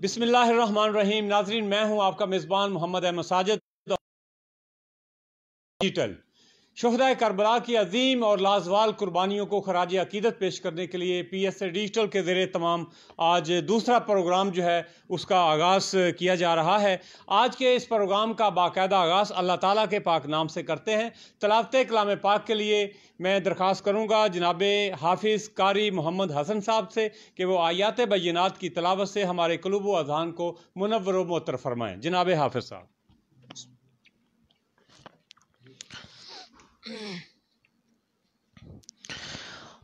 بسم اللہ الرحمن الرحیم۔ ناظرین، میں ہوں آپ کا میزبان محمد احمد ساجد۔ ڈیجیٹل شہدائے کربلا کی عظیم اور لازوال قربانیوں کو خراج عقیدت پیش کرنے کے لیے پی ایس اے ڈیجیٹل کے زیر تمام آج دوسرا پروگرام جو ہے اس کا آغاز کیا جا رہا ہے۔ آج کے اس پروگرام کا باقاعدہ آغاز اللہ تعالیٰ کے پاک نام سے کرتے ہیں۔ تلاوت کلام پاک کے لیے میں درخواست کروں گا جناب حافظ قاری محمد حسن صاحب سے کہ وہ آیات بینات کی تلاوت سے ہمارے قلوب و اذہان کو منور و معطر فرمائیں۔ جناب حافظ صاحب۔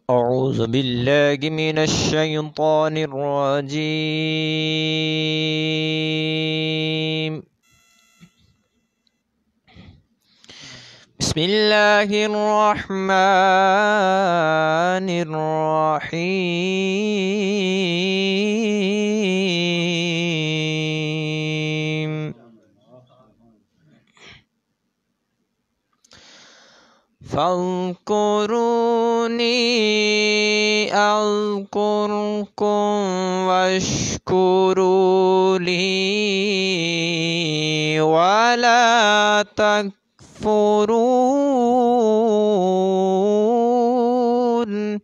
اعوذ باللہ من الشیطان الرجیم، بسم اللہ الرحمن الرحیم۔ فاذکرونی اذکرکم واشکروا لی ولا تکفرون۔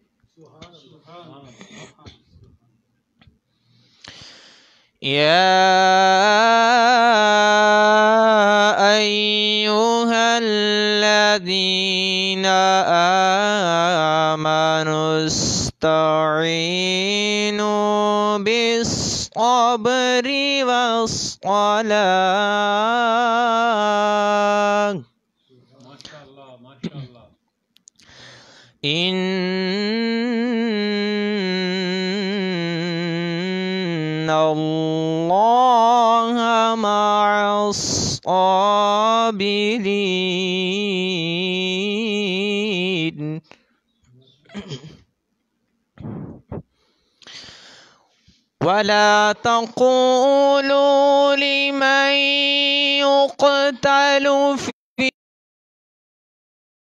یا ایہا الذین آمنوا استعینوا بالصبر والصلاة ان اللہ مع الصابرین۔ ولا تقولوا لمن يقتل في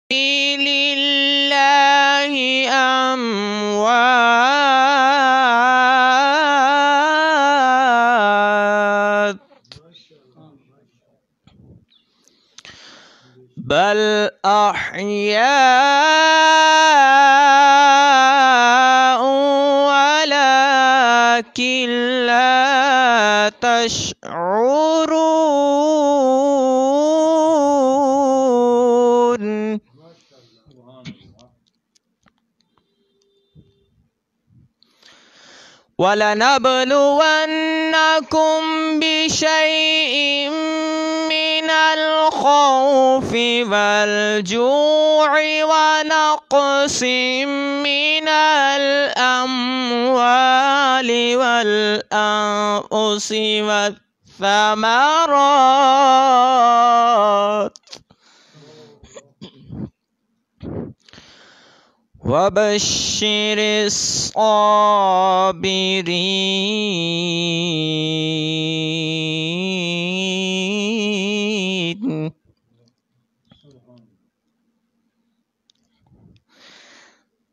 سبيل الله أموات بل أحياء ولكن لا تشعرون۔ وَلَنَبْلُوَنَّكُمْ بِشَيْءٍ مِّنَ الْخَوْفِ وَالْجُوعِ وَنَقْصٍ مِّنَ الْأَمْوَالِ وَالْأَنفُسِ وَالثَّمَرَاتِ وَبَشِّرِ الصَّابِرِينَ۔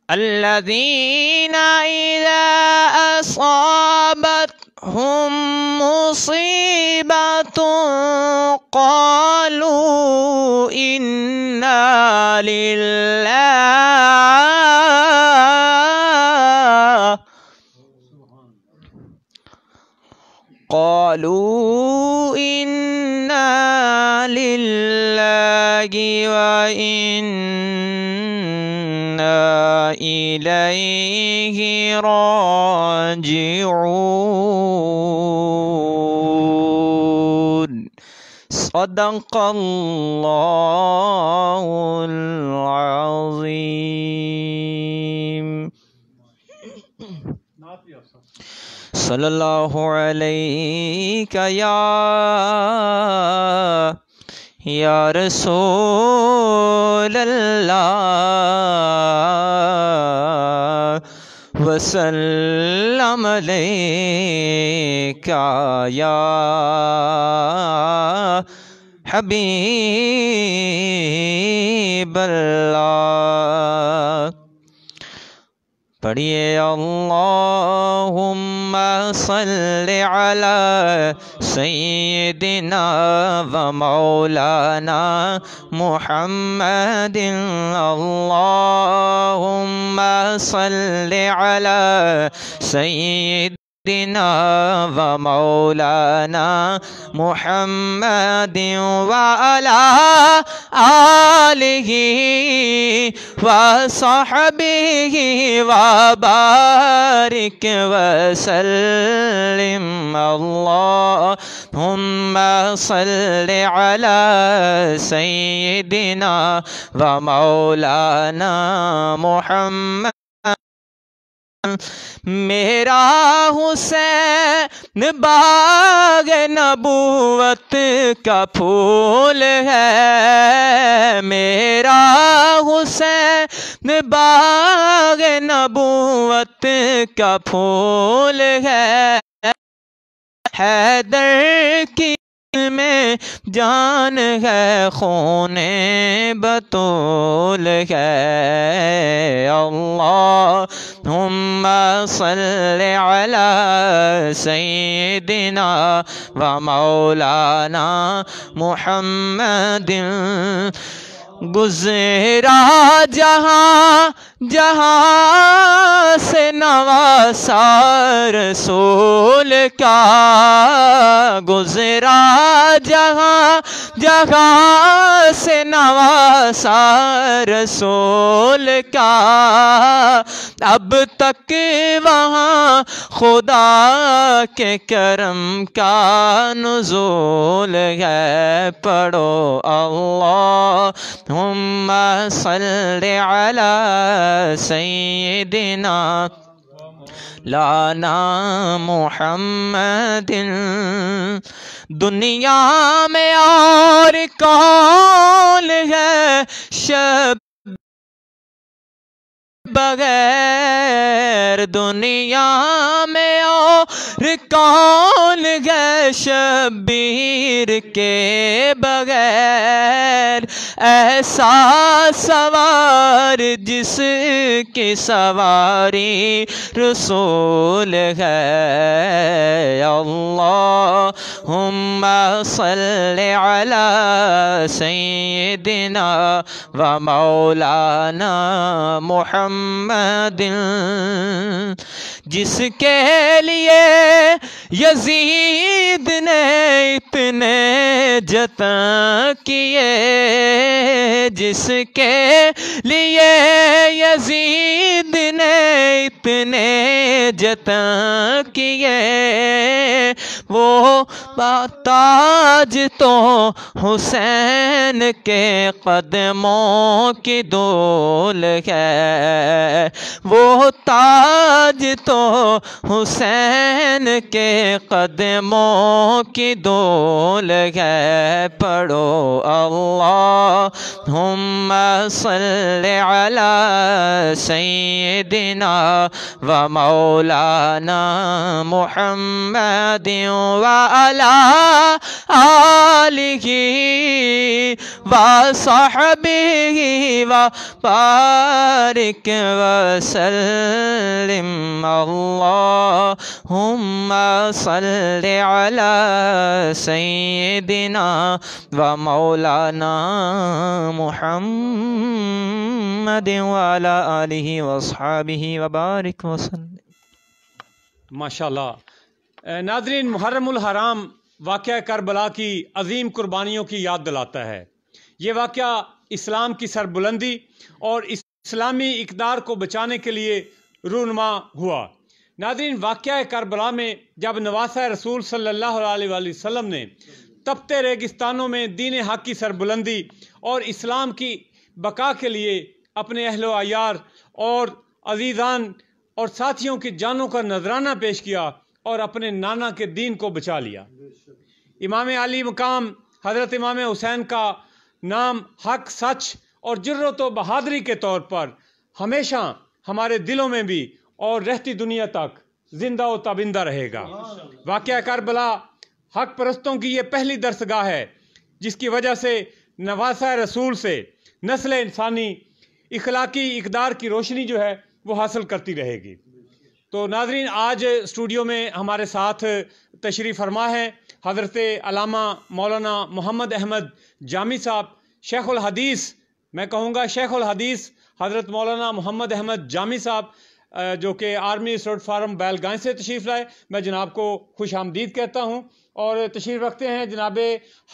الَّذِينَ إِذَا أَصَابَتْهُم مُّصِيبَةٌ قَالُوا إِنَّا لِلَّهِ وَإِنَّا إِلَيْهِ راجعون۔ صدق اللہ العظیم۔ صلی اللہ علیہ یا رسول اللہ، وسلم علیک یا حبیب اللہ۔ پڑھیے اللہم صلی علی سیدنا و مولانا محمد اللہم صلی علی سیدنا و مولانا محمد وعلی آلہ وصحبہ وبارک وسلم اللہم صلی علی سیدنا و مولانا محمد میرا حسین باغ نبوت کا پھول ہے، میرا حسین باغ نبوت کا پھول ہے، حیدر کی میں جان ہے، خون بطول ہے، اللہم صلی علی سیدنا و مولانا محمد گزرا جہاں جہاں سے نواسا رسول کا، گزرا جہاں جہاں سے نواسا رسول کا، اب تک وہاں خدا کے کرم کا نزول ہے، پڑھو اللہم صلی علی سیدنا لانا محمد، دنیا میں اور کون ہے شب بغیر، دنیا میں اور کون ہے شبیر کے بغیر، ایسا سوار جس کی سواری رسول ہے، اللہم صلی علی سیدنا و مولانا محمد، جس کے لیے یزید نے اتنے جتن کیے، جس کے لیے یزید نے اتنے جتن کیے، وہ تاج تو حسین کے قدموں کی دول ہے، وہ تاج تو حسین کے قدموں کی دول ہے، پڑھو اللہم صلی علی سیدنا و مولانا محمد وعلی آلہ وصحبہ وبارک وسلم اللہم صلی علی سیدنا و مولانا محمد وعلی آلہ وصحبہ وبارک وسلم۔ ماشاءاللہ۔ ناظرین، محرم الحرام واقعہ کربلا کی عظیم قربانیوں کی یاد دلاتا ہے۔ یہ واقعہ اسلام کی سربلندی اور اسلامی اقدار کو بچانے کے لیے رونما ہوا۔ ناظرین، واقعہ کربلا میں جب نواسہ رسول صلی اللہ علیہ وآلہ وسلم نے تپتے ریگستانوں میں دین حق کی سربلندی اور اسلام کی بقا کے لیے اپنے اہل و عیار اور عزیزان اور ساتھیوں کی جانوں کا نذرانہ پیش کیا اور اپنے نانا کے دین کو بچا لیا۔ امام علی مقام حضرت امام حسین کا نام حق، سچ اور جرت و بہادری کے طور پر ہمیشہ ہمارے دلوں میں بھی اور رہتی دنیا تک زندہ و تابندہ رہے گا۔ واقعہ کربلا حق پرستوں کی یہ پہلی درسگاہ ہے جس کی وجہ سے نواسہ رسول سے نسل انسانی اخلاقی اقدار کی روشنی جو ہے وہ حاصل کرتی رہے گی۔ تو ناظرین، آج اسٹوڈیو میں ہمارے ساتھ تشریف فرما ہے حضرت علامہ مولانا محمد احمد جامی صاحب، شیخ الحدیث، میں کہوں گا شیخ الحدیث حضرت مولانا محمد احمد جامی صاحب، جو کہ آرمی ریسورٹ فارم بیل گائیں سے تشریف لائے۔ میں جناب کو خوش آمدید کہتا ہوں، اور تشریف رکھتے ہیں جناب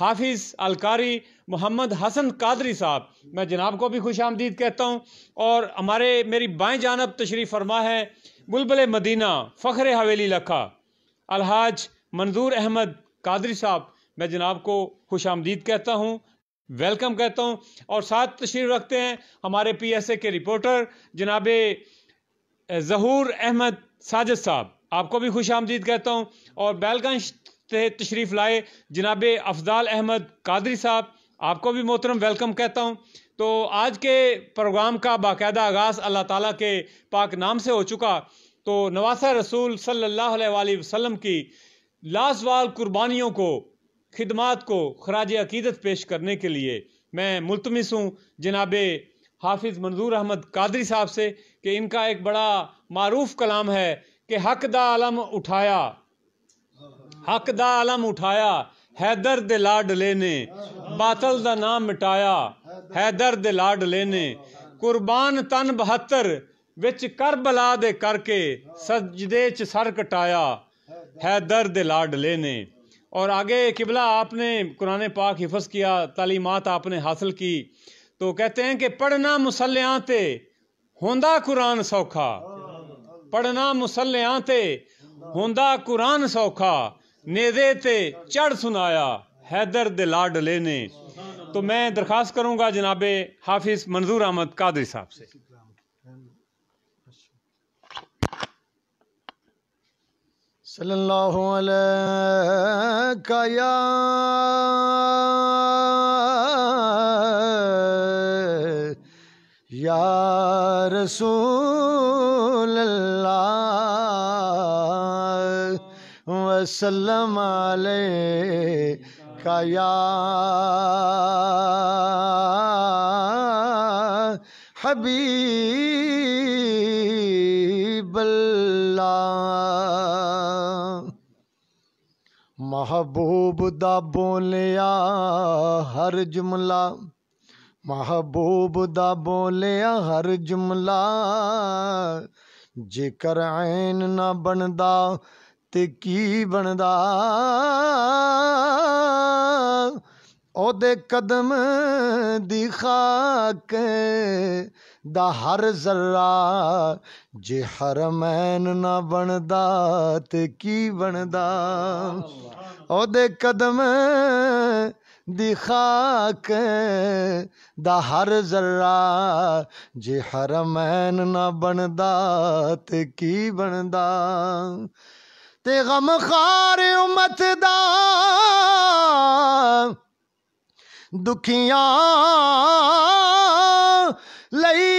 حافظ القاری محمد حسن قادری صاحب، میں جناب کو بھی خوش آمدید کہتا ہوں۔ اور میری بائیں جانب تشریف فرما ہے بلبل مدینہ، فخر حویلی لکھا، الحاج منظور احمد قادری صاحب، میں جناب کو خوش آمدید کہتا ہوں، ویلکم کہتا ہوں۔ اور ساتھ تشریف رکھتے ہیں ہمارے پی ایس اے کے رپورٹر جناب ظہور احمد ساجد صاحب، آپ کو بھی خوش آمدید کہتا ہوں۔ اور بیل گنج سے تشریف لائے جناب افضال احمد قادری صاحب، آپ کو بھی محترم ویلکم کہتا ہوں۔ تو آج کے پروگرام کا باقاعدہ آغاز اللہ تعالیٰ کے پاک نام سے ہو چکا، تو نواسہ رسول صلی اللہ علیہ وآلہ وسلم کی لازوال قربانیوں کو، خدمات کو خراج عقیدت پیش کرنے کے لیے میں ملتمس ہوں جناب حافظ منظور احمد قادری صاحب سے کہ ان کا ایک بڑا معروف کلام ہے کہ حق دا علم اٹھایا، حق دا علم اٹھایا، حیدر دے لاڈ لینے، باطل دا نام مٹایا، حیدر دے لاڈ لینے، قربان تن 72 وچ کربلا دے کر کے سجدے چ سر کٹایا، حیدر دے لاڈ لینے۔ اور آگے قبلہ آپ نے قرآن پاک حفظ کیا، تعلیمات آپ نے حاصل کی، تو کہتے ہیں کہ پڑھنا مسلیاں تے ہوندا قرآن سوکھا، پڑھنا مسلیاں تے ہوندا قرآن سوکھا، نیزے تے چڑھ سنایا، حیدر دے لاڈ لینے۔ تو میں درخواست کروں گا جناب حافظ منظور احمد قادری صاحب سے۔ صلی اللہ علیہ یا رسول اللہ وسلم علیہ یا حبیب اللہ۔ محبوب دا بولیا ہر جملہ، محبوب دا بولیا ہر جملہ، جیکر عین نہ بندا تے کی بندا، او دے قدم دی خاک دا ہر ذرہ، جے حرمین نہ بندا تے کی بندا، او دے قدم دی خاک دا ہر ذرہ، جے حرمین نہ بندا تے کی بندا، تے غم خار امت دا دکھیاں لئی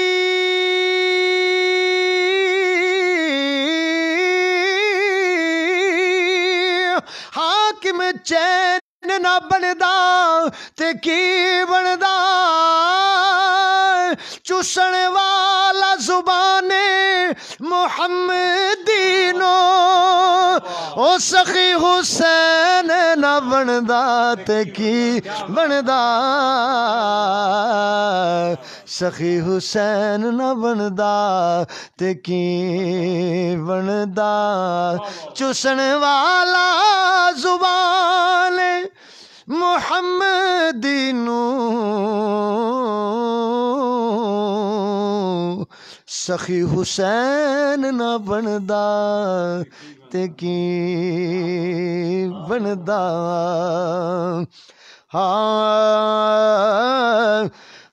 حاکم چین نہ بندا تے کی بندا، چوسن والا زبان محمدینو، او سخی حسین نہ بندا تے کی بندا، سخی حسین نہ بندا تے کی بندا، چوسن والا زبان محمدینو، سخی حسین نہ بندا تے کی بندا۔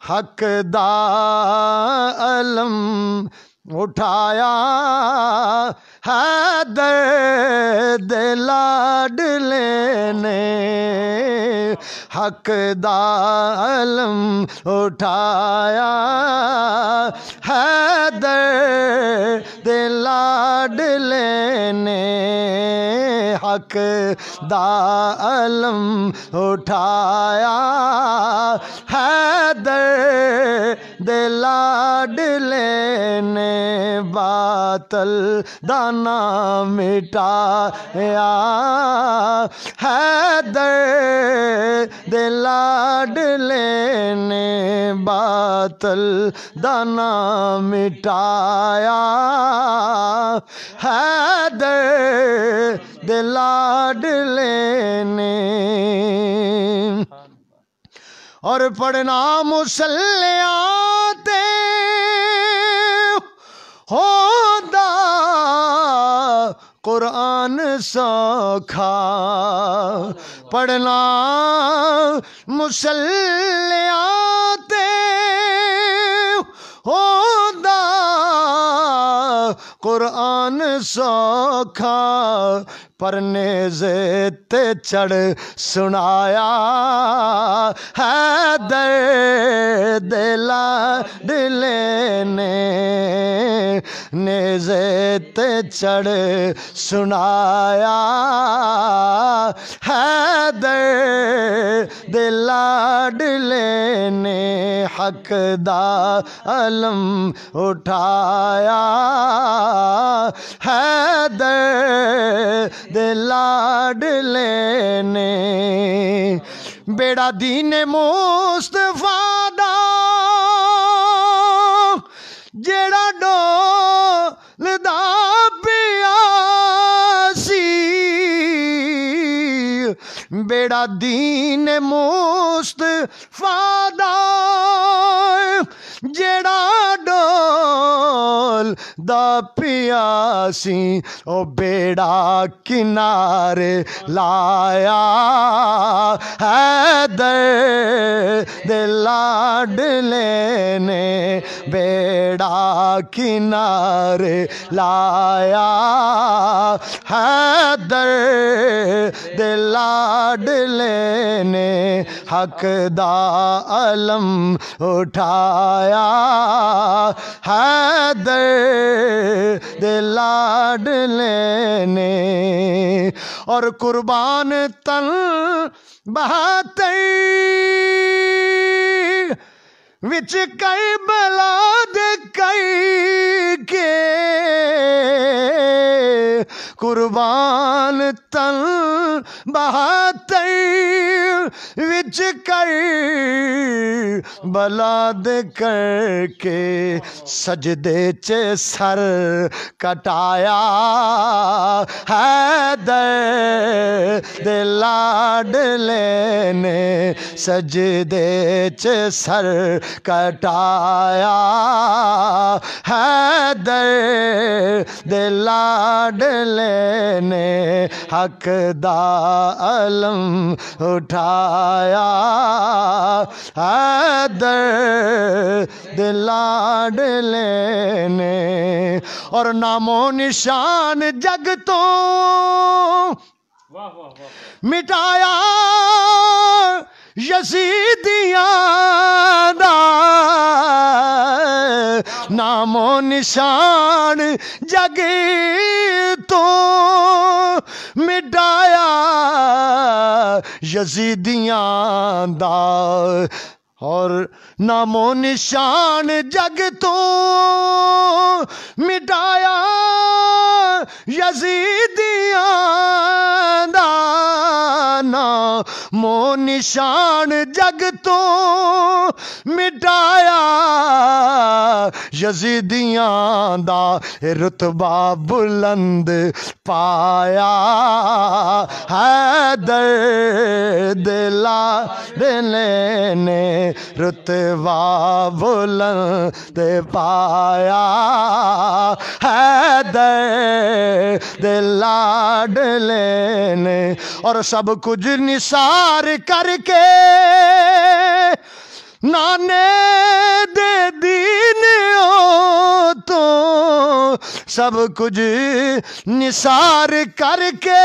حق دا علم اٹھایا حیدر دے لاڈ لینے، حق دا علم اٹھایا حیدر دے لاڈ لینے، حق دا علم اٹھایا حیدر دے لاڈلے نے باطل دا نام مٹایا حیدر دے لاڈلے نے باطل دا نام مٹایا حیدر دے لاڈلے نے اور پڑھنا مصلیات ہودا قرآن سوکھا پڑھنا مصلیات ہودا قرآن سوکھا پر نیزے تے چڑھ سنایا حیدر دے لاڈلے نے نیزے تے چڑھ سنایا حیدر دے لاڈلے نے حق دا علم اٹھایا حیدر دے لاڈلے نے بیڑا دین مصطفیٰ دا جیڑا ڈول دا پیا سی بیڑا دین مصطفیٰ دا جیڑا ڈول دا پیا سی او بیڑا کنارے لایا حیدر دے لاڈلے نے بیڑا کنارے لایا حیدر دے لاڈلے نے حق دا علم اٹھایا حیدر دے لاڈلے نے اور قربان تن بہاتر وچ کربلا دے کے قربان تن بہاتر وچ کربلا دے کے سجدے چ سر کٹایا حیدر دے لاڈلے نے سجدے چ سر کٹایا حیدر دے لاڈلے نے حق دا علم اٹھایا حیدر دے لاڈلے نے اور نام و نشان جگ تو مٹایا یزیدیاں دا نام و نشان جگ تو مٹایا یزیدیاں دا اور نام و نشان جگ تو مٹایا یزیدیاں دا نام و نشان جگ تو مٹایا یزیدیاں دا رتبہ بلند پایا حیدر دے لاڈلے نے رتبہ بلند پایا حیدر دے لاڈلے نے اور سب کچھ نثار کر کے نانے دے دین تو سب کچھ نثار کر کے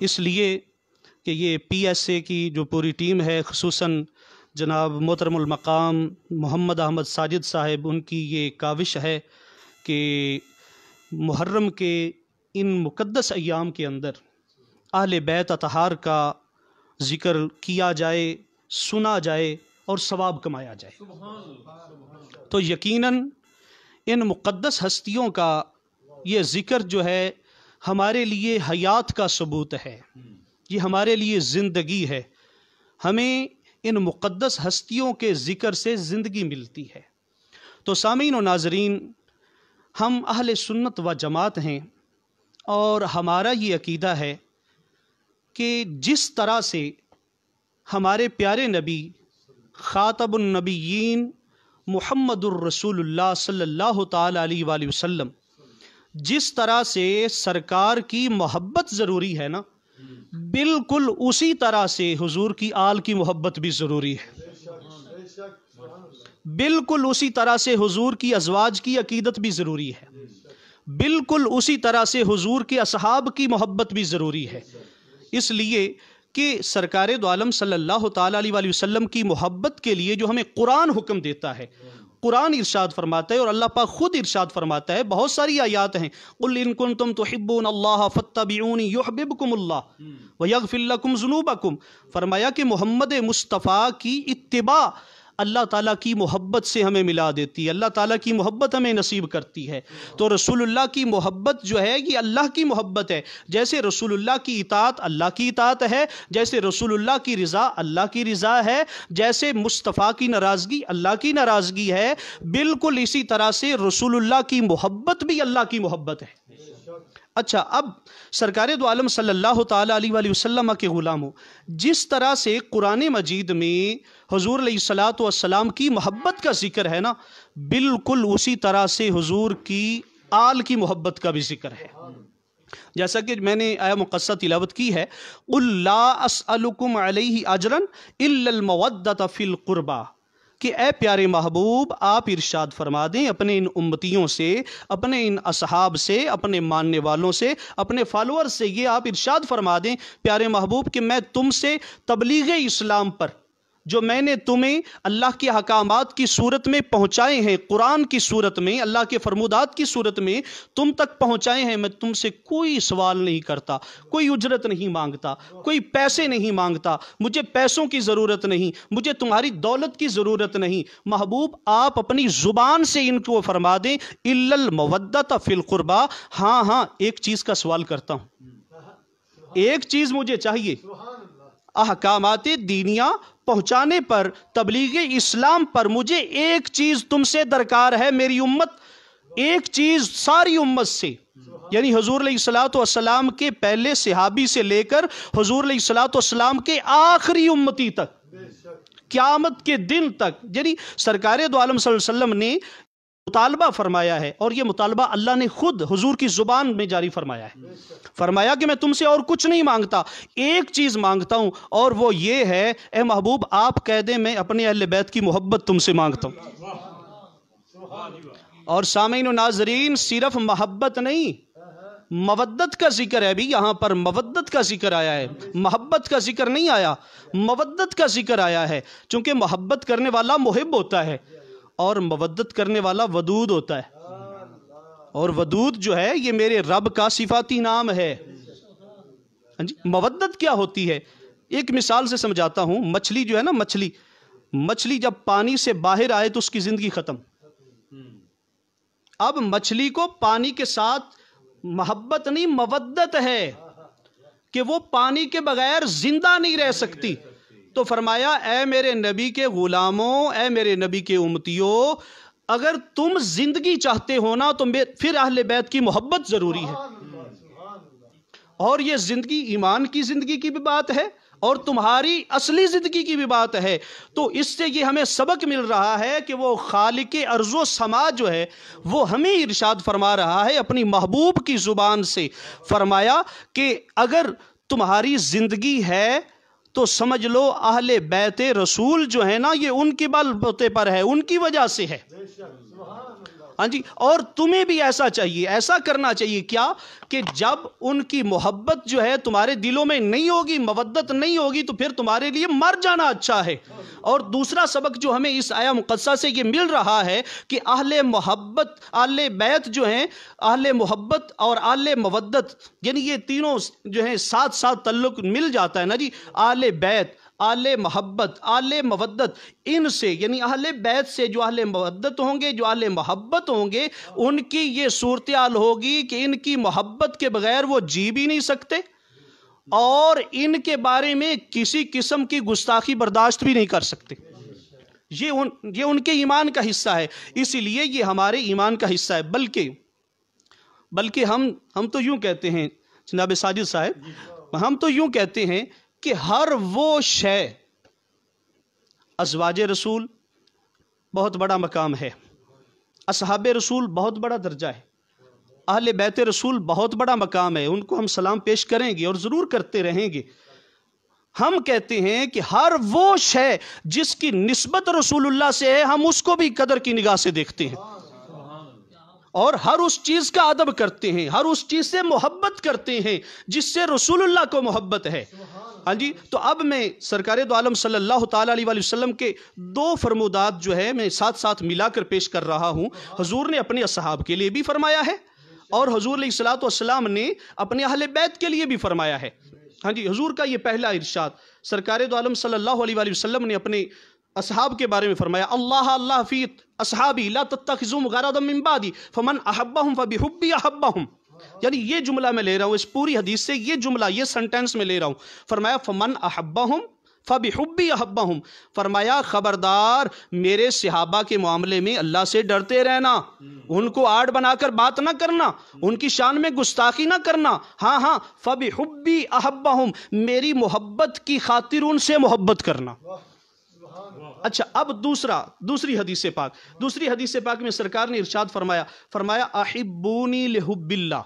اس لیے کہ یہ پی ایس اے کی جو پوری ٹیم ہے، خصوصاً جناب محترم المقام محمد احمد ساجد صاحب، ان کی یہ کاوش ہے کہ محرم کے ان مقدس ایام کے اندر اہل بیت اطہار کا ذکر کیا جائے، سنا جائے اور ثواب کمایا جائے۔ تو یقیناً ان مقدس ہستیوں کا یہ ذکر جو ہے ہمارے لیے حیات کا ثبوت ہے، یہ ہمارے لیے زندگی ہے۔ ہمیں ان مقدس ہستیوں کے ذکر سے زندگی ملتی ہے۔ تو سامعین و ناظرین، ہم اہل سنت و جماعت ہیں اور ہمارا یہ عقیدہ ہے کہ جس طرح سے ہمارے پیارے نبی خاتم النبیین محمد الرسول اللہ صلی اللہ تعالیٰ علیہ وآلہ وسلم، جس طرح سے سرکار کی محبت ضروری ہے نا، بالکل اسی طرح سے حضور کی آل کی محبت بھی ضروری ہے، بالکل اسی طرح سے حضور کی ازواج کی عقیدت بھی ضروری ہے، بالکل اسی طرح سے حضور کے اصحاب کی محبت بھی ضروری ہے۔ اس لیے کہ سرکار دو عالم صلی اللہ تعالیٰ علیہ وآلہ وسلم کی محبت کے لیے جو ہمیں قرآن حکم دیتا ہے، قرآن ارشاد فرماتا ہے اور اللہ پاک خود ارشاد فرماتا ہے، بہت ساری آیات ہیں، قل ان کنتم تحبون اللہ فاتبعونی یحببکم اللہ ویغفر لکم ذنوبکم، فرمایا کہ محمد مصطفیٰ کی اتباع اللہ تعالیٰ کی محبت سے ہمیں ملا دیتی ہے، اللہ تعالیٰ کی محبت ہمیں نصیب کرتی ہے۔ تو رسول اللہ کی محبت جو ہے یہ اللہ کی محبت ہے، جیسے رسول اللہ کی اطاعت اللہ کی اطاعت ہے، جیسے رسول اللہ کی رضا اللہ کی رضا ہے، جیسے مصطفیٰ کی ناراضگی اللہ کی ناراضگی ہے، بالکل اسی طرح سے رسول اللہ کی محبت بھی اللہ کی محبت ہے۔ اچھا، اب سرکار دو عالم صلی اللہ تعالیٰ علیہ وآلہ وسلم کے غلاموں، جس طرح سے قرآن مجید میں حضور علیہ الصلاۃ والسلام کی محبت کا ذکر ہے نا، بالکل اسی طرح سے حضور کی آل کی محبت کا بھی ذکر ہے۔ جیسا کہ میں نے آیا مقصہ تلاوت کی ہے، قُلْ لَا أَسْأَلُكُمْ عَلَيْهِ أَجْرًا إِلَّا الْمَوَدَّةَ فِي الْقُرْبَى، کہ اے پیارے محبوب آپ ارشاد فرما دیں اپنے ان امتیوں سے، اپنے ان اصحاب سے، اپنے ماننے والوں سے، اپنے فالوور سے، یہ آپ ارشاد فرما دیں پیارے محبوب کہ میں تم سے تبلیغ اسلام پر جو میں نے تمہیں اللہ کے حکامات کی صورت میں پہنچائے ہیں، قرآن کی صورت میں، اللہ کے فرمودات کی صورت میں تم تک پہنچائے ہیں، میں تم سے کوئی سوال نہیں کرتا، کوئی اجرت نہیں مانگتا، کوئی پیسے نہیں مانگتا، مجھے پیسوں کی ضرورت نہیں، مجھے تمہاری دولت کی ضرورت نہیں۔ محبوب آپ اپنی زبان سے ان کو فرما دیں الا المودۃ فی القربى، ہاں ہاں ایک چیز کا سوال کرتا ہوں، ایک چیز مجھے چاہیے، احکامات دینیہ پہنچانے پر، تبلیغ اسلام پر مجھے ایک چیز تم سے درکار ہے میری امت، ایک چیز ساری امت سے، یعنی حضور علیہ الصلوۃ والسلام کے پہلے صحابی سے لے کر حضور علیہ الصلوۃ والسلام کے آخری امتی تک، قیامت کے دن تک، یعنی سرکار دو عالم صلی اللہ علیہ وسلم نے مطالبہ فرمایا ہے، اور یہ مطالبہ اللہ نے خود حضور کی زبان میں جاری فرمایا ہے، فرمایا کہ میں تم سے اور کچھ نہیں مانگتا، ایک چیز مانگتا ہوں، اور وہ یہ ہے اے محبوب آپ کہہ دیں میں اپنے اہل بیت کی محبت تم سے مانگتا ہوں۔ اور سامعین و ناظرین، صرف محبت نہیں، مودت کا ذکر ہے بھی، یہاں پر مودت کا ذکر آیا ہے، محبت کا ذکر نہیں آیا، مودت کا ذکر آیا ہے، چونکہ محبت کرنے والا محب ہوتا ہے اور مودت کرنے والا ودود ہوتا ہے، اور ودود جو ہے یہ میرے رب کا صفاتی نام ہے۔ مودت کیا ہوتی ہے؟ ایک مثال سے سمجھاتا ہوں، مچھلی جو ہے نا، مچھلی جب پانی سے باہر آئے تو اس کی زندگی ختم، اب مچھلی کو پانی کے ساتھ محبت نہیں مودت ہے کہ وہ پانی کے بغیر زندہ نہیں رہ سکتی، تو فرمایا اے میرے نبی کے غلاموں، اے میرے نبی کے امتیوں، اگر تم زندگی چاہتے ہو نا تو پھر اہل بیت کی محبت ضروری ہے، اور یہ زندگی ایمان کی زندگی کی بھی بات ہے اور تمہاری اصلی زندگی کی بھی بات ہے۔ تو اس سے یہ ہمیں سبق مل رہا ہے کہ وہ خالق ارض و سما جو ہے وہ ہمیں ارشاد فرما رہا ہے اپنی محبوب کی زبان سے، فرمایا کہ اگر تمہاری زندگی ہے تو سمجھ لو اہل بیت رسول جو ہے نا یہ ان کی بل بوتے پر ہے، ان کی وجہ سے ہے۔ ہاں جی، اور تمہیں بھی ایسا چاہیے، ایسا کرنا چاہیے کیا کہ جب ان کی محبت جو ہے تمہارے دلوں میں نہیں ہوگی، مودت نہیں ہوگی، تو پھر تمہارے لیے مر جانا اچھا ہے۔ اور دوسرا سبق جو ہمیں اس آیہ مقدسہ سے یہ مل رہا ہے کہ اہل محبت، اہل بیت جو ہیں، اہل محبت اور اہل مودت، یعنی یہ تینوں جو ہیں ساتھ ساتھ تعلق مل جاتا ہے نا جی۔ اہل بیت، اہل محبت، اہل مودت، ان سے یعنی اہل بیت سے جو اہل مودت ہوں گے، جو اہل محبت ہوں گے، ان کی یہ صورتحال ہوگی کہ ان کی محبت کے بغیر وہ جی بھی نہیں سکتے، اور ان کے بارے میں کسی قسم کی گستاخی برداشت بھی نہیں کر سکتے۔ یہ ان کے ایمان کا حصہ ہے، اسی لیے یہ ہمارے ایمان کا حصہ ہے۔ بلکہ ہم تو یوں کہتے ہیں جناب ساجد صاحب، ہم تو یوں کہتے ہیں کہ ہر وہ شے، ازواج رسول بہت بڑا مقام ہے، اصحاب رسول بہت بڑا درجہ ہے، اہل بیت رسول بہت بڑا مقام ہے، ان کو ہم سلام پیش کریں گے اور ضرور کرتے رہیں گے۔ ہم کہتے ہیں کہ ہر وہ شے جس کی نسبت رسول اللہ سے ہے، ہم اس کو بھی قدر کی نگاہ سے دیکھتے ہیں، اور ہر اس چیز کا ادب کرتے ہیں، ہر اس چیز سے محبت کرتے ہیں جس سے رسول اللہ کو محبت ہے۔ ہاں جی، تو اب میں سرکار دو عالم صلی اللہ تعالیٰ علیہ وسلم کے دو فرمودات جو ہے میں ساتھ ساتھ ملا کر پیش کر رہا ہوں۔ حضور نے اپنے اصحاب کے لیے بھی فرمایا ہے، اور حضور علیہ الصلوۃ والسلام نے اپنے اہل بیت کے لیے بھی فرمایا ہے۔ ہاں جی، حضور کا یہ پہلا ارشاد، سرکار دو عالم صلی اللہ علیہ وسلم نے اپنے اصحاب کے بارے میں فرمایا، اللہ فی اصحابی لا تتخذوا غرضا من بعدی فمن احبهم فبحبی احبهم۔ یعنی یہ جملہ میں لے رہا ہوں اس پوری حدیث سے، یہ جملہ، یہ سنٹینس میں لے رہا ہوں۔ فرمایا فمن احبهم فبحبی احبهم، فرمایا خبردار میرے صحابہ کے معاملے میں اللہ سے ڈرتے رہنا، ان کو آڑ بنا کر بات نہ کرنا، ان کی شان میں گستاخی نہ کرنا۔ ہاں فبحبی احبهم، میری محبت کی خاطر ان سے محبت کرنا۔ اچھا، اب دوسری حدیث پاک میں سرکار نے ارشاد فرمایا احبونی لحب اللہ،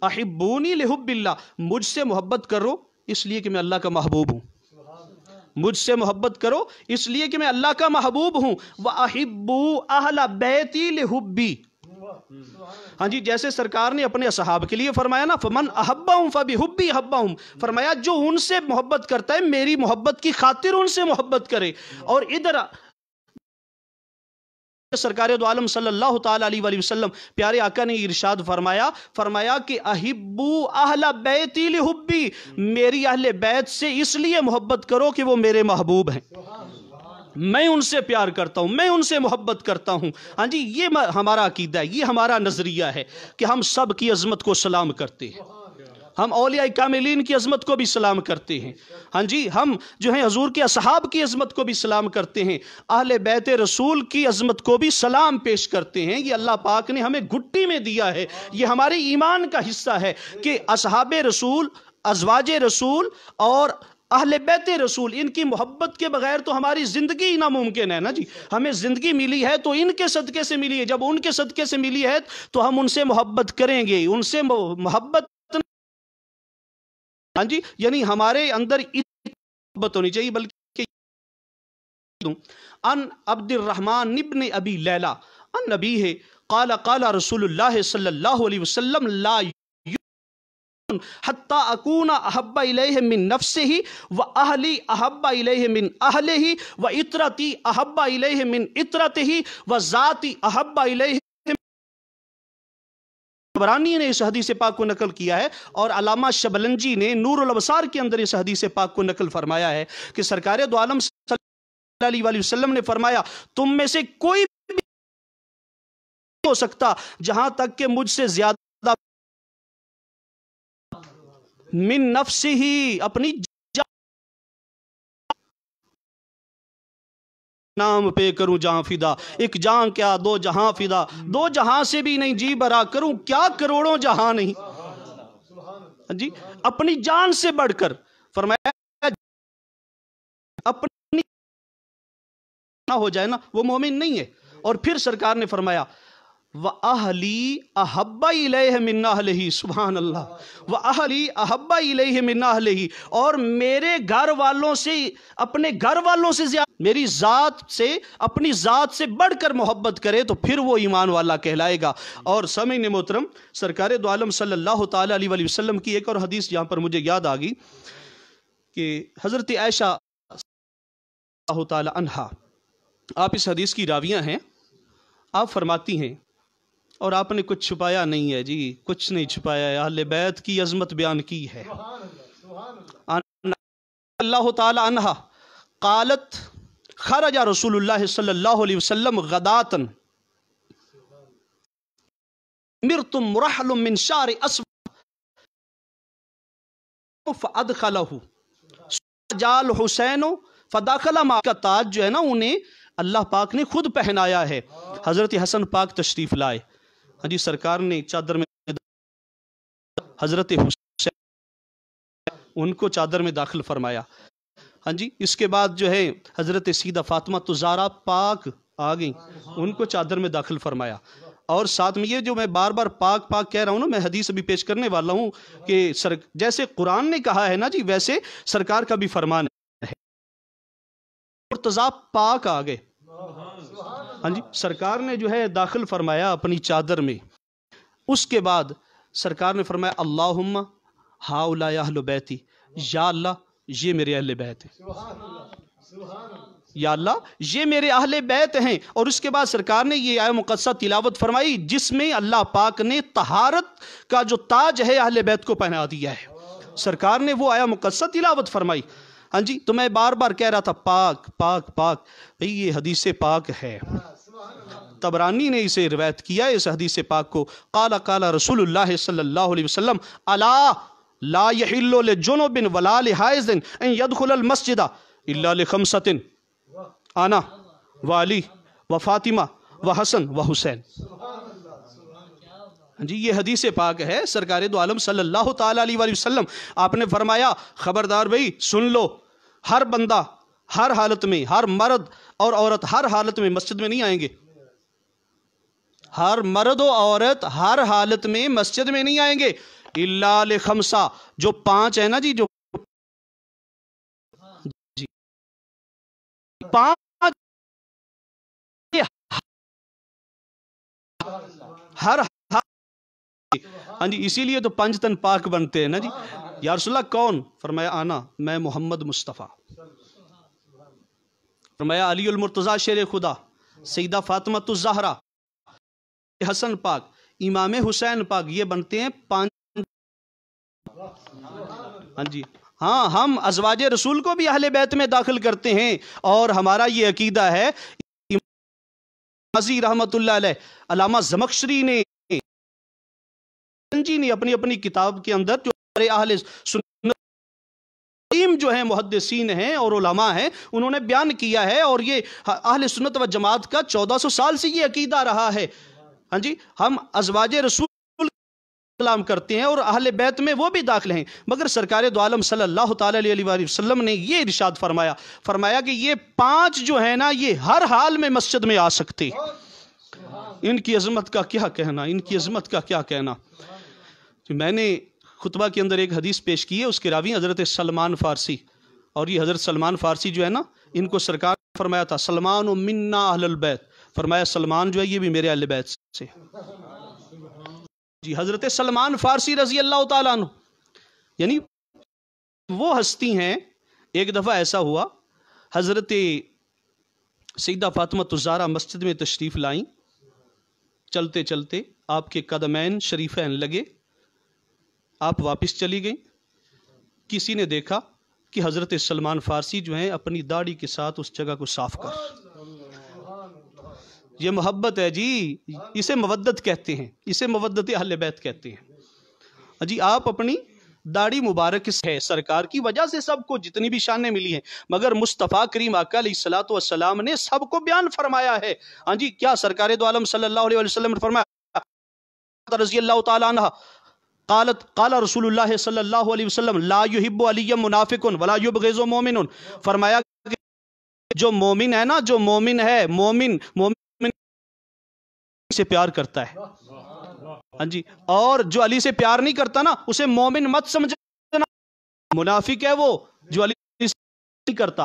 احبونی لحب اللہ، مجھ سے محبت کرو اس لیے کہ میں اللہ کا محبوب ہوں، مجھ سے محبت کرو اس لیے کہ میں اللہ کا محبوب ہوں۔ وَأَحِبُّوا أَهْلَ بَيْتِي لِحُبِّي، ہاں جی، جیسے سرکار نے اپنے اصحاب کے لیے فرمایا نا فمن احبهم فبحبی احبهم، فرمایا جو ان سے محبت کرتا ہے میری محبت کی خاطر ان سے محبت کرے۔ اور ادھر سرکار دو عالم صلی اللہ تعالیٰ علیہ وسلم پیارے آقا نے ارشاد فرمایا کہ احبوا اہل بیتی لحبی، میری اہل بیت سے اس لیے محبت کرو کہ وہ میرے محبوب ہیں، میں ان سے پیار کرتا ہوں، میں ان سے محبت کرتا ہوں۔ ہاں جی، یہ ہمارا عقیدہ ہے، یہ ہمارا نظریہ ہے کہ ہم سب کی عظمت کو سلام کرتے ہیں، ہم اولیاء کاملین کی عظمت کو بھی سلام کرتے ہیں۔ ہاں جی، ہم جو ہیں حضور کے اصحاب کی عظمت کو بھی سلام کرتے ہیں، اہل بیت رسول کی عظمت کو بھی سلام پیش کرتے ہیں۔ یہ اللہ پاک نے ہمیں گھٹی میں دیا ہے، یہ ہمارے ایمان کا حصہ ہے کہ اصحاب رسول، ازواج رسول اور اہل بیت رسول، ان کی محبت کے بغیر تو ہماری زندگی ناممکن ہے نا جی۔ ہمیں زندگی ملی ہے تو ان کے صدقے سے ملی ہے، جب ان کے صدقے سے ملی ہے تو ہم ان سے محبت کریں گے، ان سے محبت، ہاں جی، یعنی ہمارے اندر محبت ہونی چاہیے۔ بلکہ ان عبد الرحمن ابن ابی لیلہ ان نبی ہے قال رسول اللہ صلی اللہ علیہ وسلم لا حتی اکون احب الیہ من نفسہ و اہلی احب الیہ من اہلہ و اطرتی احب الیہ من اطرتہ و ذاتی احب الیہ۔ برانی نے اس حدیث پاک کو نقل کیا ہے، اور علامہ شبلنجی نے نور الابصار کے اندر اس حدیث پاک کو نقل فرمایا ہے کہ سرکار دو عالم صلی اللہ علیہ وسلم نے فرمایا تم میں سے کوئی بھی ہو سکتا جہاں تک کہ مجھ سے زیادہ من نفسہ ہی، اپنی نام پہ کروں جہاں فدا، ایک جہاں کیا دو جہاں فدا، دو جہاں سے بھی نہیں جی برا کروں کیا کروڑوں جہاں نہیں جی، اپنی جان سے بڑھ کر فرمایا اپنی نہ ہو جائے نا وہ مومن نہیں ہے۔ اور پھر سرکار نے فرمایا وَأَهْلِي أَحَبَّ إِلَيْهِ مِنْ أَهْلِهِ، سبحان اللہ، وَأَهْلِي أَحَبَّ إِلَيْهِ مِنْ أَهْلِهِ، اور میرے گھر والوں سے، اپنے گھر والوں سے زیادہ میری ذات سے، اپنی ذات سے بڑھ کر محبت کرے تو پھر وہ ایمان والا کہلائے گا۔ اور سامعین محترم، سرکار دو عالم صلی اللہ تعالیٰ علیہ وآلہ وسلم کی ایک اور حدیث یہاں پر مجھے یاد آ گئی کہ حضرت عائشہ اللہ تعالیٰ عنہا، آپ اس حدیث کی راویہ ہیں، آپ فرماتی ہیں، اور آپ نے کچھ چھپایا نہیں ہے جی، کچھ نہیں چھپایا ہے، اہل بیت کی عظمت بیان کی ہے۔ اللہ تعالیٰ عنہا قالت خرج رسول اللہ صلی اللہ علیہ وسلم غداتن مرتم مرحل من شعر اسود فادخلہ جال حسین فداخلہ ما کا تاج جو ہے نا انہیں اللہ پاک نے خود پہنایا ہے۔ حضرت حسن پاک تشریف لائے، ہاں جی، سرکار نے چادر میں حضرت حسین ان کو چادر میں داخل فرمایا، ہاں جی، اس کے بعد جو ہے حضرت سیدہ فاطمہ الزہرا پاک آ گئیں، ان کو چادر میں داخل فرمایا۔ اور ساتھ میں یہ جو میں بار بار پاک پاک کہہ رہا ہوں نا، میں حدیث ابھی پیش کرنے والا ہوں کہ جیسے قرآن نے کہا ہے نا جی، ویسے سرکار کا بھی فرمان ہے۔ مرتضیٰ پاک آ گئے، ہاں جی، سرکار نے جو ہے داخل فرمایا اپنی چادر میں۔ اس کے بعد سرکار نے فرمایا اللہم ہاؤلاء اہل بیتی، یا اللہ یہ میرے اہل بیت ہیں، یا اللہ یہ میرے اہل بیت ہیں۔ اور اس کے بعد سرکار نے یہ آیہ مقدسہ تلاوت فرمائی جس میں اللہ پاک نے طہارت کا جو تاج ہے اہل بیت کو پہنا دیا ہے، سرکار نے وہ آیہ مقدسہ تلاوت فرمائی، ہاں جی۔ تو میں بار بار کہہ رہا تھا پاک پاک پاک، بھئی یہ حدیث پاک ہے، طبرانی نے اسے روایت کیا ہے اس حدیث پاک کو۔ قال قال رسول اللہ صلی اللہ علیہ وسلم الا لا يحل لجنب ولا لحائض ان يدخل المسجد الا لخمسة انا وعلی وفاطمہ وحسن وحسین۔ جی یہ حدیث پاک ہے، سرکار دو عالم صلی اللہ تعالیٰ علیہ وآلہ وسلم آپ نے فرمایا خبردار بھئی سن لو، ہر بندہ ہر حالت میں، ہر مرد اور عورت ہر حالت میں مسجد میں نہیں آئیں گے، ہر مرد و عورت ہر حالت میں مسجد میں نہیں آئیں گے الا لخمسہ، جو پانچ ہے نا جی، جو جی پانچ، ہر ہاں جی، اسی لیے تو پنج تن پاک بنتے ہیں نا جی۔ یا رسول اللہ کون؟ فرمایا آنا، میں محمد مصطفیٰ۔ فرمایا علی المرتضیٰ شیر خدا، سیدہ فاطمہ الزہرا، حسن پاک، امام حسین پاک، یہ بنتے ہیں پانچ، ہاں جی۔ ہاں ہم ازواج رسول کو بھی اہل بیت میں داخل کرتے ہیں، اور ہمارا یہ عقیدہ ہے، رحمت اللہ علیہ، علامہ زمخشری نے جی نے اپنی اپنی کتاب کے اندر جو اہل سنت جو ہیں، محدثین ہیں اور علماء ہیں، انہوں نے بیان کیا ہے، اور یہ اہل سنت و جماعت کا 1400 سال سے یہ عقیدہ رہا ہے، ہاں جی۔ ہم ازواج رسول سلام کرتے ہیں اور اہل بیت میں وہ بھی داخل ہیں، مگر سرکار دو عالم صلی اللہ تعالیٰ علیہ وآلہ وسلم نے یہ ارشاد فرمایا کہ یہ پانچ جو ہے نا، یہ ہر حال میں مسجد میں آ سکتے۔ ان کی عظمت کا کیا کہنا، ان کی عظمت کا کیا کہنا۔ میں نے خطبہ کے اندر ایک حدیث پیش کی ہے، اس کے راوی حضرت سلمان فارسی، اور یہ حضرت سلمان فارسی جو ہے نا، ان کو سرکار نے فرمایا تھا سلمان منا اہل البیت، فرمایا سلمان جو ہے یہ بھی میرے اہل بیت سے جی۔ حضرت سلمان فارسی رضی اللہ تعالیٰ عنہ، یعنی وہ ہستی ہیں۔ ایک دفعہ ایسا ہوا، حضرت سیدہ فاطمہ الزہرا مسجد میں تشریف لائیں، چلتے چلتے آپ کے قدمین شریفین لگے، آپ واپس چلی گئیں۔ کسی نے دیکھا کہ حضرت سلمان فارسی جو ہیں اپنی داڑھی کے ساتھ اس جگہ کو صاف کر، یہ محبت ہے جی، اسے مودت کہتے ہیں، اسے مودت اہل بیت کہتے ہیں جی۔ آپ اپنی داڑھی مبارک ہے، سرکار کی وجہ سے سب کو جتنی بھی شانیں ملی ہیں، مگر مصطفیٰ کریم آقا علیہ الصلوۃ والسلام نے سب کو بیان فرمایا ہے، ہاں جی۔ کیا سرکار دو عالم صلی اللہ علیہ وسلم نے فرمایا رضی اللہ تعالیٰ عنہ، قالت قال رسول اللہ صلی اللہ علیہ وسلم لا يحب علی منافق ولا يبغض مومن، فرمایا کہ جو مومن ہے نا، جو مومن ہے، مومن سے پیار کرتا ہے، ہاں جی، اور جو علی سے پیار نہیں کرتا نا، اسے مومن مت سمجھنا، منافق ہے وہ جو علی سے نہیں کرتا۔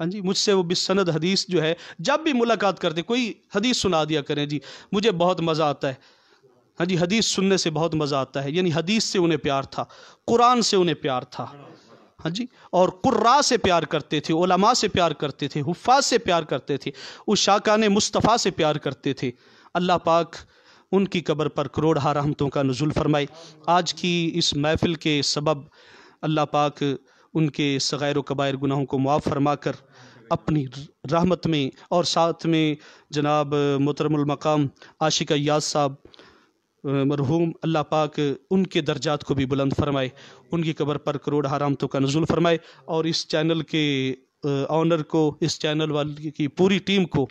ہاں جی، مجھ سے وہ بسند حدیث جو ہے جب بھی ملاقات کرتے کوئی حدیث سنا دیا کریں جی، مجھے بہت مزہ آتا ہے. ہاں جی، حدیث سننے سے بہت مزہ آتا ہے. یعنی حدیث سے انہیں پیار تھا، قرآن سے انہیں پیار تھا. ہاں جی، اور قراء سے پیار کرتے تھے، علماء سے پیار کرتے تھے، حفاظ سے پیار کرتے تھے، اس شاکان مصطفیٰ سے پیار کرتے تھے. اللہ پاک ان کی قبر پر کروڑہ رحمتوں کا نزول فرمائے. آج کی اس محفل کے سبب اللہ پاک ان کے صغائر و کبائر گناہوں کو معاف فرما کر اپنی رحمت میں، اور ساتھ میں جناب محترم المقام عاشق ایاز صاحب مرحوم، اللہ پاک ان کے درجات کو بھی بلند فرمائے، ان کی قبر پر کروڑہ رحمتوں کا نزول فرمائے، اور اس چینل کے آنر کو، اس چینل والی کی پوری ٹیم کو،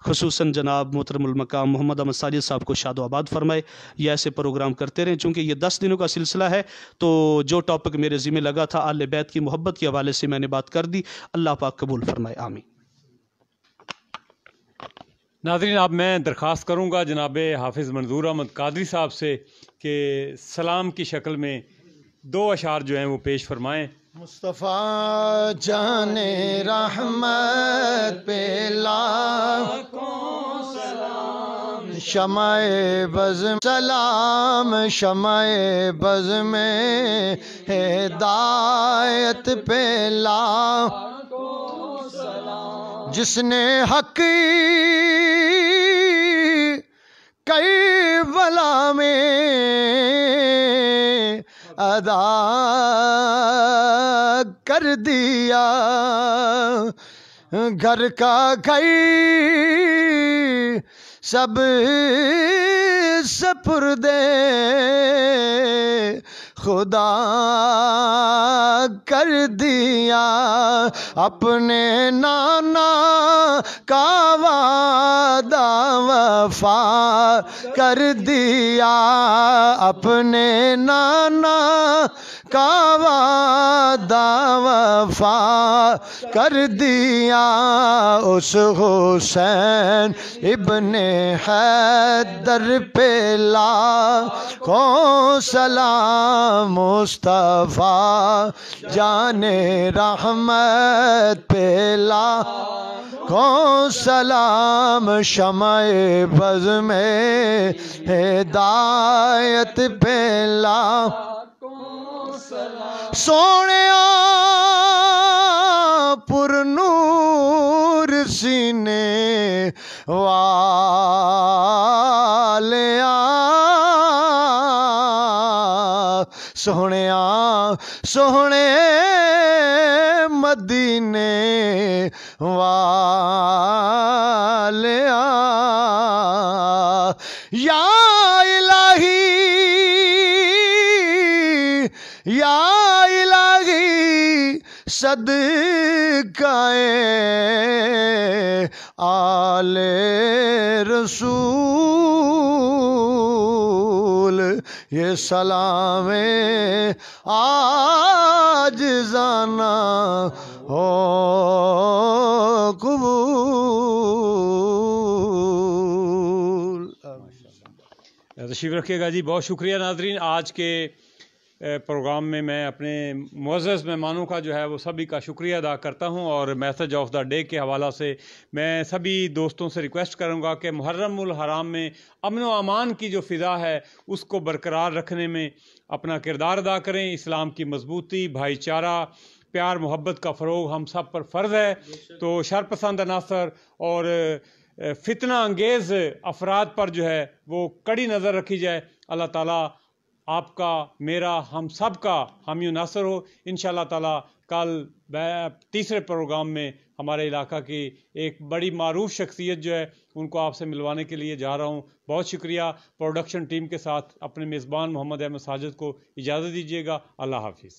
خصوصاً جناب محترم المقام محمد احمد ساجد صاحب کو شاد و آباد فرمائے. یہ ایسے پروگرام کرتے رہیں. چونکہ یہ 10 دنوں کا سلسلہ ہے تو جو ٹاپک میرے ذمہ لگا تھا اہل بیت کی محبت کے حوالے سے میں نے بات کر دی. اللہ پاک قبول فرمائے. آمین. ناظرین، اب میں درخواست کروں گا جناب حافظ منظور احمد قادری صاحب سے کہ سلام کی شکل میں 2 اشعار جو ہیں وہ پیش فرمائیں. مصطفیٰ جان رحمت پہ لاکھوں سلام، شمع بز سلام، شمع بز میں ہدایت پہ لاکھوں سلام، جس نے حق کربلا میں ادا کر دیا، گھر کا گھر سب سپردے خدا کر دیا، اپنے نانا کا وعدہ وفا کر دیا، اپنے نانا کا وعدہ وفا کر دیا، اس حسین ابن حیدر پہ لاکھوں سلام، مصطفیٰ جان رحمت پہ لاکھوں سلام، شمع بز میں ہدایت پہ لاکھوں سلام، سونیا پر نور سینے والیا، سونیا سونے مدینے والیا، یا الہی یا الہی صدقہ آل رسول، یہ سلام عاجزانہ ہو قبول. تشریف رکھیے گا جی. بہت شکریہ ناظرین. آج کے پروگرام میں میں اپنے معزز مہمانوں کا جو ہے وہ سبھی کا شکریہ ادا کرتا ہوں، اور میسج آف دا ڈے کے حوالہ سے میں سبھی دوستوں سے ریکویسٹ کروں گا کہ محرم الحرام میں امن و امان کی جو فضا ہے اس کو برقرار رکھنے میں اپنا کردار ادا کریں. اسلام کی مضبوطی، بھائی چارہ، پیار محبت کا فروغ ہم سب پر فرض ہے. تو شرپسند عناصر اور فتنہ انگیز افراد پر جو ہے وہ کڑی نظر رکھی جائے. اللہ تعالیٰ آپ کا، میرا، ہم سب کا حامی و ناصر ہو. انشاءاللہ تعالیٰ کل تیسرے پروگرام میں ہمارے علاقہ کی ایک بڑی معروف شخصیت جو ہے ان کو آپ سے ملوانے کے لیے جا رہا ہوں. بہت شکریہ. پروڈکشن ٹیم کے ساتھ اپنے میزبان محمد احمد ساجد کو اجازت دیجیے گا. اللہ حافظ.